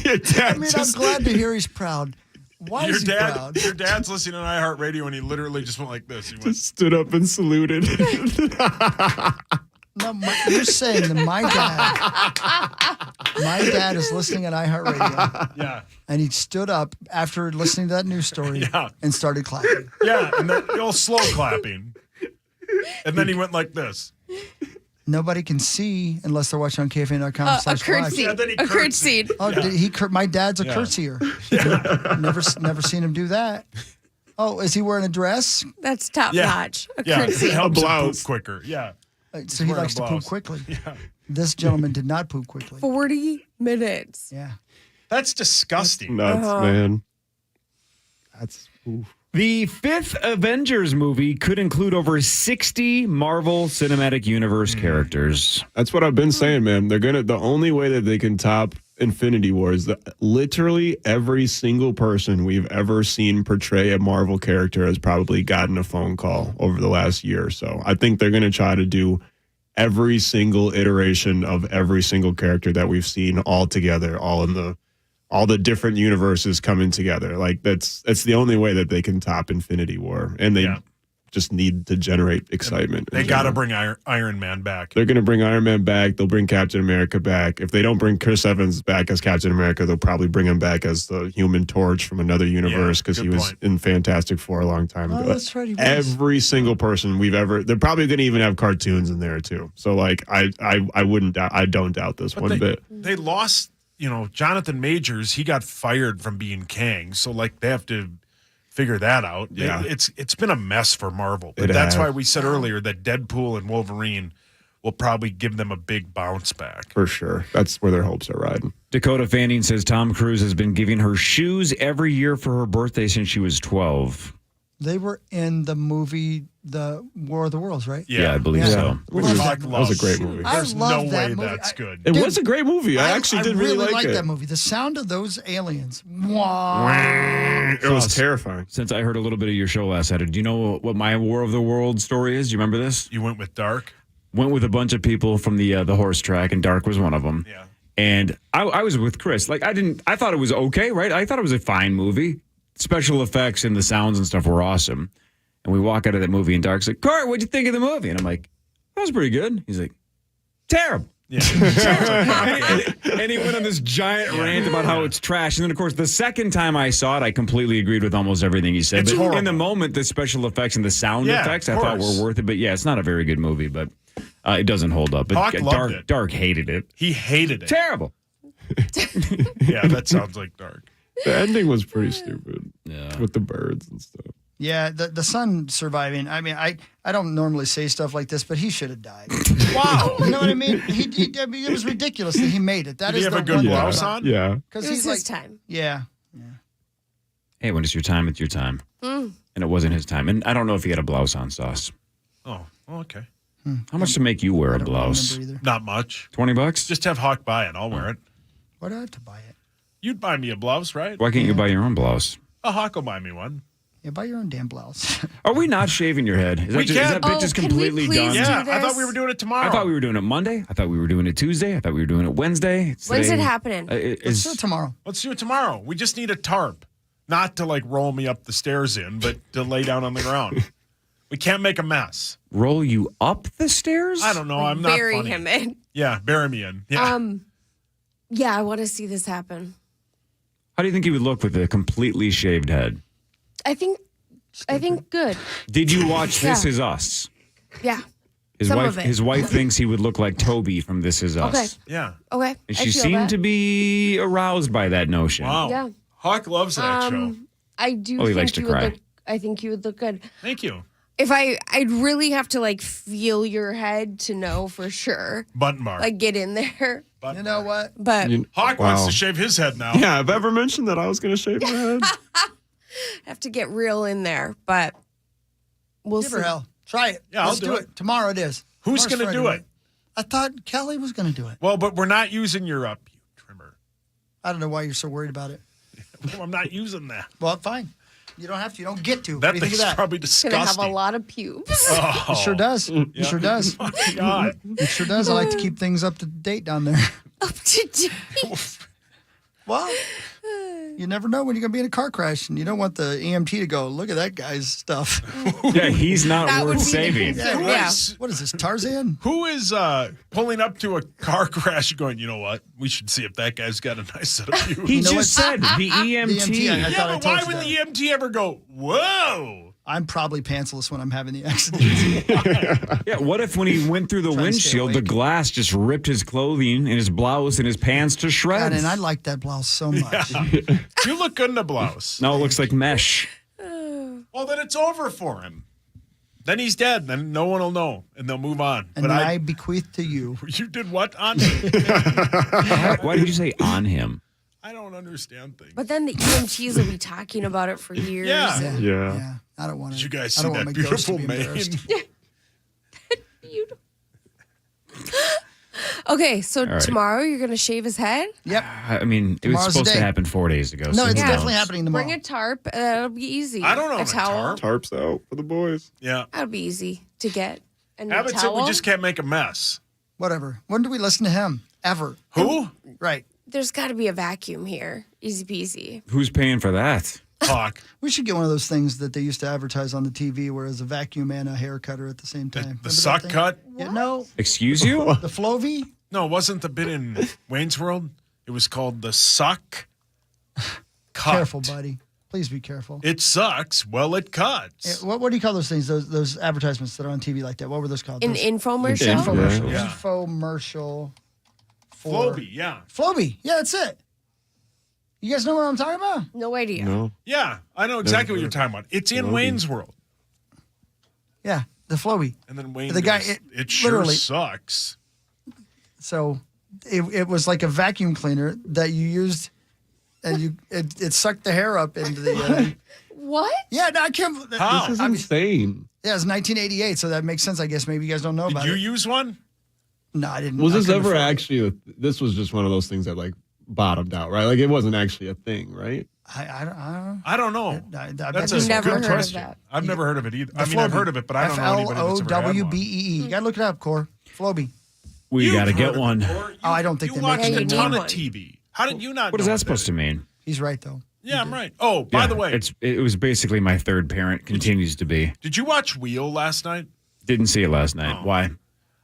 Your dad I mean, I'm glad to hear he's proud. Why is he proud? Your dad's listening to iHeartRadio and he literally just went like this. He went, just stood up and saluted. No, you're saying that my dad is listening at iHeartRadio. Yeah. And he stood up after listening to that news story and started clapping. Yeah, and then all slow clapping. And then he went like this. Nobody can see unless they're watching on KFN.com. A curtsy. Yeah, then he a curtsy. Oh, my dad's a curtsier. Never seen him do that. Oh, is he wearing a dress? That's top notch. A Yeah, curtsy. it helps A him blouse. poop quicker. Yeah. So he likes to poop quickly. Yeah. This gentleman did not poop quickly. 40 minutes. Yeah. That's disgusting. Nuts, man. That's oof. The fifth Avengers movie could include over 60 Marvel Cinematic Universe characters. That's what I've been saying, man. The only way that they can top Infinity War is that literally every single person we've ever seen portray a Marvel character has probably gotten a phone call over the last year or so. I think they're going to try to do every single iteration of every single character that we've seen all together, all the different universes coming together. Like that's the only way that they can top Infinity War, and they just need to generate excitement. They got to bring Iron Man back. They're going to bring Iron Man back. They'll bring Captain America back. If they don't bring Chris Evans back as Captain America, they'll probably bring him back as the Human Torch from another universe because he was in Fantastic Four a long time ago. That's right. Every single person we've ever, they're probably going to even have cartoons in there too. So like, I don't doubt this one bit. They lost, Jonathan Majors. He got fired from being Kang, so like they have to figure that out. Yeah. It's been a mess for Marvel. But that's why we said earlier that Deadpool and Wolverine will probably give them a big bounce back. For sure. That's where their hopes are riding. Dakota Fanning says Tom Cruise has been giving her shoes every year for her birthday since she was 12. They were in the movie The War of the Worlds, right? Yeah, I believe so. That was a great movie. There's love no that way movie. that's good. It was a great movie. I actually did really like it. that movie. The sound of those aliens. Wow. It was terrifying. Since I heard a little bit of your show last Saturday, do you know what my War of the World story is? Do you remember this? You went with Dark? Went with a bunch of people from the horse track, and Dark was one of them. Yeah. And I was with Chris. Like, I thought it was okay, right? I thought it was a fine movie. Special effects and the sounds and stuff were awesome. And we walk out of that movie, and Dark's like, Court, what'd you think of the movie? And I'm like, that was pretty good. He's like, terrible. Yeah. and he went on this giant rant about how it's trash. And then, of course, the second time I saw it, I completely agreed with almost everything he said. It's but horrible. in the moment, the special effects and the sound effects I thought were worth it. But yeah, it's not a very good movie, but it doesn't hold up. But Hawk loved it. Dark hated it. He hated it. Terrible. Yeah, that sounds like Dark. The ending was pretty stupid. Yeah. With the birds and stuff. Yeah, the son surviving. I mean, I don't normally say stuff like this, but he should have died. Wow. You know what I mean? I mean, it was ridiculous that he made it. That Did is he have the a good one blouse thing on? Yeah. Because It was he's his time. Yeah. Hey, when it's your time, it's your time. Mm. And it wasn't his time. And I don't know if he had a blouse on, Sauce. Oh, okay. How much to make you wear a blouse? Not much. $20? Just have Hawk buy it. I'll wear it. Why do I have to buy it? You'd buy me a blouse, right? Why can't you buy your own blouse? Hawk will buy me one. Yeah, buy your own damn blouse. Are we not shaving your head? Is that bit just completely done? Yeah, I thought we were doing it tomorrow. I thought we were doing it Monday. I thought we were doing it Tuesday. I thought we were doing it Wednesday. When's it happening? Let's do it tomorrow. Let's do it tomorrow. We just need a tarp. Not to like roll me up the stairs in, but to lay down on the ground. We can't make a mess. Roll you up the stairs? I don't know. I'm not Bury funny. him in. Yeah, bury me in. Yeah. Yeah, I want to see this happen. How do you think he would look with a completely shaved head? I think good. Did you watch This Yeah. Is Us? Yeah. His Some wife of it. his wife thinks he would look like Toby from This Is Us. Okay. Yeah. Okay. And I she feel seemed that. to be aroused by that notion. Wow. Yeah. Hawk loves that show. I do Oh, he think likes to you would cry. look I think you would look good. Thank you. If I'd really have to like feel your head to know for sure. Button bar. Like get in there. You know what? But Hawk wants to shave his head now. Yeah, I've ever mentioned that I was going to shave my head. Have to get real in there, but we'll Give see. her hell. Try it. Yeah, Let's I'll do it. Tomorrow it is. Who's Tomorrow's going to do Friday, it? I thought Kelly was going to do it. Well, but we're not using your up trimmer. I don't know why you're so worried about it. Well, I'm not using that. Well, fine. You don't have to. You don't get to. That what do you think thing's of that? probably It's going to have disgusting. a lot of pubes. Oh. It sure does. It sure does. My God. It sure does. I like to keep things up to date down there. Up to date. Well, you never know when you're going to be in a car crash, and you don't want the EMT to go, look at that guy's stuff. Yeah, he's not That would worth be saving. the- Yeah, Yeah. What is this, Tarzan? Who is pulling up to a car crash going, you know what? We should see if that guy's got a nice set of pubes. He You know just said the EMT. The EMT, I yeah, thought I but told why you would that. the EMT ever go, whoa? I'm probably pantsless when I'm having the accident. Yeah, what if when he went through the Trying to stay windshield, the awake. glass just ripped his clothing and his blouse and his pants to God, shreds? and I like that blouse so much. You look good in a blouse. Now it looks like mesh. Well, then it's over for him. Then he's dead. Then no one will know, and they'll move on. And But I bequeath to you. you did what on me? Why did you say on him? I don't understand things. But then the EMTs will be talking about it for years. Yeah. and- Yeah. I don't want to. Did you guys I see don't want that my ghost to beautiful be embarrassed. mane? Beautiful. Okay, so right. tomorrow you're going to shave his head? Yep. I mean, it was Tomorrow's supposed the to day. happen 4 days ago. No, so it's who definitely knows? happening tomorrow. Bring a tarp. That'll be easy. I don't know A if a towel. tarp. Tarps out for the boys. Yeah. That'll be easy to get. And Abbott a said towel. we just can't make a mess. Whatever. When do we listen to him? Ever. Who? Right. There's got to be a vacuum here. Easy peasy. Who's paying for that? Talk. We should get one of those things that they used to advertise on the TV where it's a vacuum and a hair cutter at the same time. Remember The that suck thing? cut? Yeah, no. Excuse you? The Flowbee? No, it wasn't the bit in Wayne's World. It was called the suck cut. Careful, buddy. Please be careful. It sucks. Well, it cuts. What do you call those things? Those advertisements that are on TV like that? What were those called? An Those- infomercial? Infomercial. Yeah. Infomercial. For Flowbee, yeah. Flowbee. Yeah, that's it. You guys know what I'm talking about? No idea. No. Yeah, I know exactly what you're talking about. It's in Wayne's World. Yeah, the Flowbee. And then Wayne The guy- goes, it it sure literally- sucks. So it was like a vacuum cleaner that you used, and it sucked the hair up into the. What? Yeah, no, I can't. How? This is insane. Yeah, it's 1988, so that makes sense. I guess maybe you guys don't know about Did you it. use one? No, I didn't. Was I this couldn't ever afford it. actually? This was just one of those things that like bottomed out, right? Like it wasn't actually a thing, right? I don't. I don't know. That's I've a never good heard of question. that. I've never heard of it either. The I mean, I've Flowbee. heard of it, but I don't know anybody that's ever had one. FLOWBEE. You gotta look it up, Core. Flowbee. We You've got to heard get of it, one. Cor. Oh, I don't think You they make watched it a anymore. ton of one. TV. How did you not What is know that supposed to mean? He's right though. Yeah, I'm right. Oh, by Yeah, the way, it was basically my third parent. Continues to be. did you watch Wheel last night? Didn't see it last night. Oh. Why?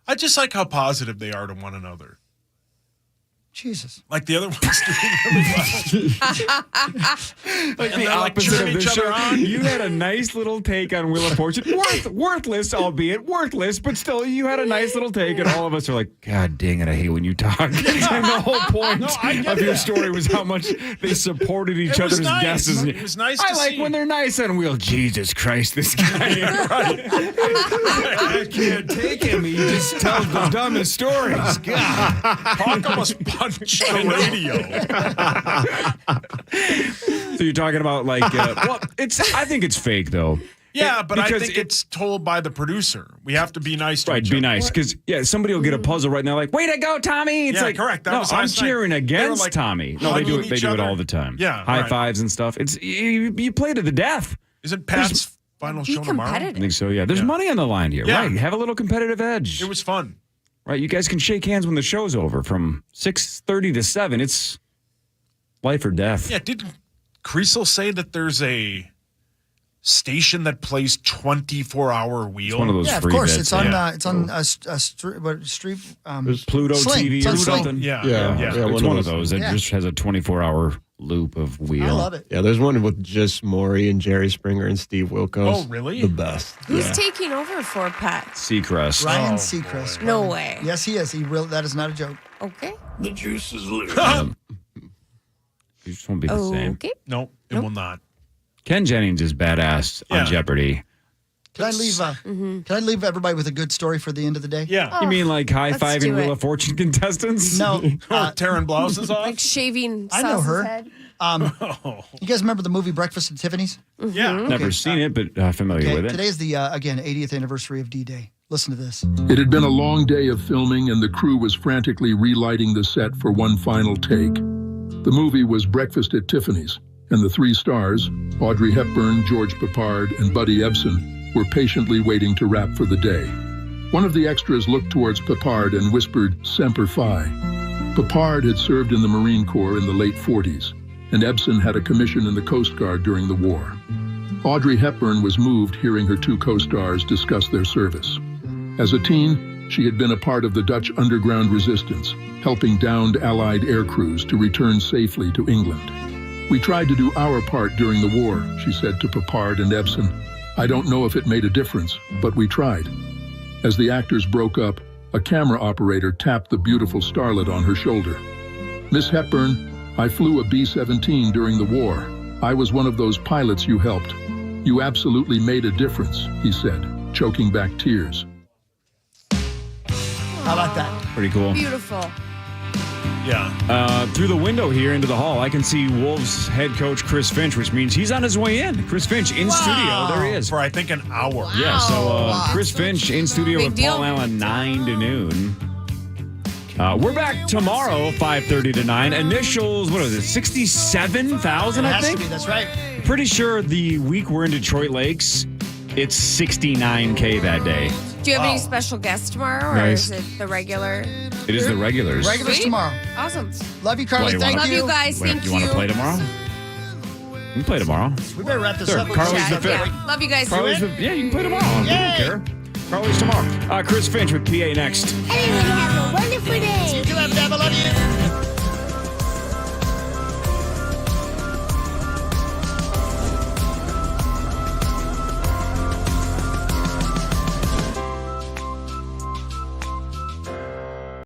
I just like how positive they are to one another. Jesus. Like the other one's doing really well. Like And the they're, like, opposite cheering of the each other show. on. You had a nice little take on Wheel of Fortune. Worthless, albeit worthless, but still, you had a nice little take, and all of us are like, God dang it, I hate when you talk. And the whole point I get of your that. story was how much they supported each It was other's nice. guesses. It was nice I to like see. when they're nice on Wheel. Jesus Christ, this guy. I can't take him. He just tells the dumbest stories. God. Hawk almost punched the radio. So you're talking about like, well, I think it's fake though. Yeah, but I Because think it's told by the producer. We have to be nice to Right, each be other. nice. Because, somebody will get a puzzle right now, like, way to go, Tommy. It's Yeah, like, correct. That no, was I'm last night. cheering They were, against like, Tommy. No, they do hugging it. They each do it other. all the time. Yeah, high right. fives and stuff. It's you play to the death. Isn't Pat's final Be show tomorrow? I competitive. think so. Yeah, there's money on the line here. Yeah. Right, have a little competitive edge. It was fun. Right, you guys can shake hands when the show's over from 6:30 to 7. It's life or death. Yeah, didn't Creasel say that there's a station that plays 24-hour Wheel? It's one of those Yeah, of free course. bits. It's on a street. There's Pluto Sling. TV It's on or Sling. something. Yeah. It's one of those that Yeah. just has a 24-hour loop of Wheel. I love it. Yeah, there's one with just Maury and Jerry Springer and Steve Wilkos. Oh, really? The best. Who's Yeah. taking over for Pat? Seacrest. Ryan Oh, Seacrest. No way. Yes, he is. That is not a joke. Okay. The juice is loose. You just won't be the same. Okay. No, it will not. Ken Jennings is badass Yeah. on Jeopardy. Can I leave everybody with a good story for the end of the day? Yeah. You mean like high-fiving Wheel of Fortune contestants? No. Tearing blouses off? Like shaving I know her. head. You guys remember the movie Breakfast at Tiffany's? Yeah. Never seen it, but familiar with it. Today is the, again, 80th anniversary of D-Day. Listen to this. It had been a long day of filming, and the crew was frantically relighting the set for one final take. The movie was Breakfast at Tiffany's, and the three stars, Audrey Hepburn, George Peppard, and Buddy Ebsen, were patiently waiting to wrap for the day. One of the extras looked towards Peppard and whispered, "Semper Fi." Peppard had served in the Marine Corps in the late 40s, and Ebsen had a commission in the Coast Guard during the war. Audrey Hepburn was moved hearing her two co-stars discuss their service. As a teen, she had been a part of the Dutch underground resistance, helping downed Allied air crews to return safely to England. "We tried to do our part during the war," she said to Peppard and Ebsen. "I don't know if it made a difference, but we tried." As the actors broke up, a camera operator tapped the beautiful starlet on her shoulder. "Miss Hepburn, I flew a B-17 during the war. I was one of those pilots you helped. You absolutely made a difference," he said, choking back tears. How about that? Pretty cool. Beautiful. Yeah. Through the window here into the hall, I can see Wolves head coach Chris Finch, which means he's on his way in. Chris Finch in studio. There he is. For, I think, an hour. Yeah, so Chris Finch in studio Big with deal. Paul Allen, 9 to noon. We're back tomorrow, 5:30 to 9. Initials, what is it, 67,000, I It has think? to be, that's right. Pretty sure the week we're in Detroit Lakes, it's 69K that day. Do you have any special guests tomorrow, or Nice. is it the regular? It is the regulars. Regulars Sweet. tomorrow. Awesome. Love you, Carly. Well, Thank Love you. you guys. Thank You want to play tomorrow? We can play tomorrow. We better wrap this Sure. up. Carly's the fifth. Yeah. Love you guys. Carly's the, yeah, you can play tomorrow. I don't care. Carly's tomorrow. Chris Finch with PA next. Everybody have a wonderful day. You too, have a love you.